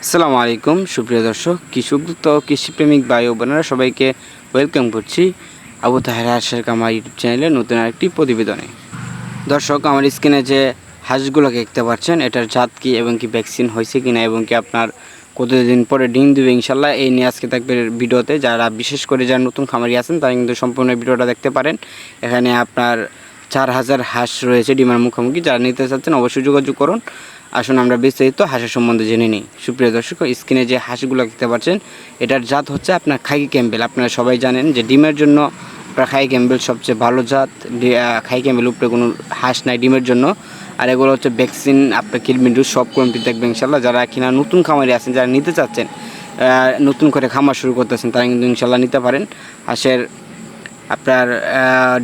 আসসালামু আলাইকুম সুপ্রিয় দর্শক, কৃষক কৃষিপ্রেমিক ভাই ও বোনেরা সবাইকে ওয়েলকাম করছি আবু তাহের হাঁসের খামার ইউটিউব চ্যানেলে নতুন আরেকটি প্রতিবেদনে। দর্শক, আমার স্ক্রিনে যে হাঁসগুলোকে দেখতে পাচ্ছেন, এটার জাত কী এবং কি ভ্যাকসিন হয়েছে কিনা এবং কি আপনার কতদিন পরে ডিম দেবে ইনশাল্লাহ, এই নিয়ে আজকে থাকবে ভিডিওতে। যারা বিশেষ করে যারা নতুন খামারি আছেন তারা কিন্তু সম্পূর্ণ ভিডিওটা দেখতে পারেন। এখানে আপনার 4000 হাঁস রয়েছে ডিমের মুখোমুখি। যারা নিতে চাচ্ছেন অবশ্যই যোগাযোগ করুন। আসুন আমরা বিস্তারিত হাঁসের সম্বন্ধে জেনে নিই। সুপ্রিয় দর্শক, স্ক্রিনে যে হাঁসগুলো দেখতে পাচ্ছেন, এটার জাত হচ্ছে আপনার খাকি ক্যাম্বেল। আপনারা সবাই জানেন যে ডিমের জন্য আপনার খাকি ক্যাম্বেল সবচেয়ে ভালো জাত। খাকি ক্যাম্বেল উপরে কোনো হাঁস নাই ডিমের জন্য। আর এগুলো হচ্ছে ভ্যাকসিন, আপনার কিলমিন্ডু সব কমপ্লিট থাকবে ইনশাল্লাহ। যারা কিনা নতুন খামারি আছেন, যারা নিতে চাচ্ছেন, নতুন করে খামার শুরু করতেছেন, তারা কিন্তু ইনশাল্লাহ নিতে পারেন। হাঁসের আপনার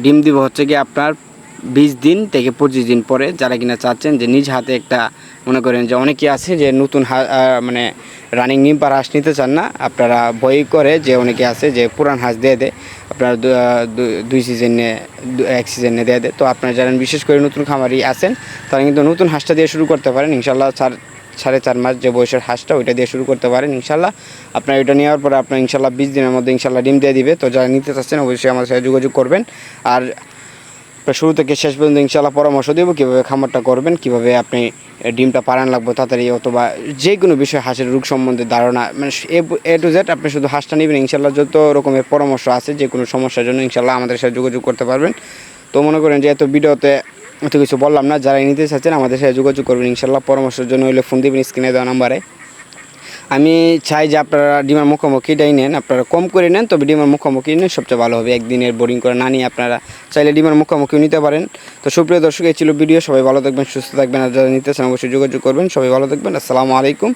ডিম দিব হচ্ছে কি আপনার 20 দিন থেকে 25 দিন পরে। যারা কিনা চাচ্ছেন যে নিজ হাতে একটা, মনে করেন যে অনেকেই আছে যে নতুন মানে রানিং নিম পার হাঁস নিতে চান না, আপনারা বই করে যে অনেকে আছে যে পুরান হাঁস দিয়ে দেয়, আপনার 2 সিজনে 1 সিজনে দিয়ে দেয়। তো আপনারা যারা বিশেষ করে নতুন খামারি আছেন, তারা কিন্তু নতুন হাঁসটা দিয়ে শুরু করতে পারেন ইনশাল্লাহ। 4.5 মাস যে বয়সের হাঁসটা, ওইটা দিয়ে শুরু করতে পারেন ইনশাল্লাহ। আপনার ওইটা নেওয়ার পরে আপনার ইনশাল্লাহ 20 দিনের মধ্যে ইনশাল্লাহ ডিম দিয়ে দিবে। তো যারা নিতে চাচ্ছেন অবশ্যই আমার সাথে যোগাযোগ করবেন। আর শুরু থেকে শেষ পর্যন্ত ইনশাল্লাহ পরামর্শ দেবো কীভাবে খামারটা করবেন, কীভাবে আপনি ডিমটা পারান লাগবে তাড়াতাড়ি, অথবা যে কোনো বিষয়ে হাঁসের রোগ সম্বন্ধে ধারণা, মানে এ টু জেড আপনি শুধু হাঁসটা নেবেন ইনশাল্লাহ। যত রকমের পরামর্শ আছে যে কোনো সমস্যার জন্য ইনশাল্লাহ আমাদের সাথে যোগাযোগ করতে পারবেন। তো মনে করেন যে এত ভিডিওতে এত কিছু বললাম না, যারা নিতে চাচ্ছেন আমাদের সাথে যোগাযোগ করবেন ইনশাল্লাহ। পরামর্শের জন্য হলে ফোন দেবেন স্ক্রিনে দেওয়া নাম্বারে। আমি চাই যে আপনারা ডিমের মুখোমুখিটাই নেন, আপনারা কম করে নেন, তবে ডিমের মুখোমুখি নেন সবচেয়ে ভালো হবে। একদিনের বোরিং করে না নিয়ে আপনারা চাইলে ডিমের মুখোমুখিও নিতে পারেন। তো সুপ্রিয় দর্শক, এই ছিল ভিডিও। সবাই ভালো থাকবেন, সুস্থ থাকবেন। আর যারা নিতে চান অবশ্যই যোগাযোগ করবেন। সবাই ভালো থাকবেন। আসসালামু আলাইকুম।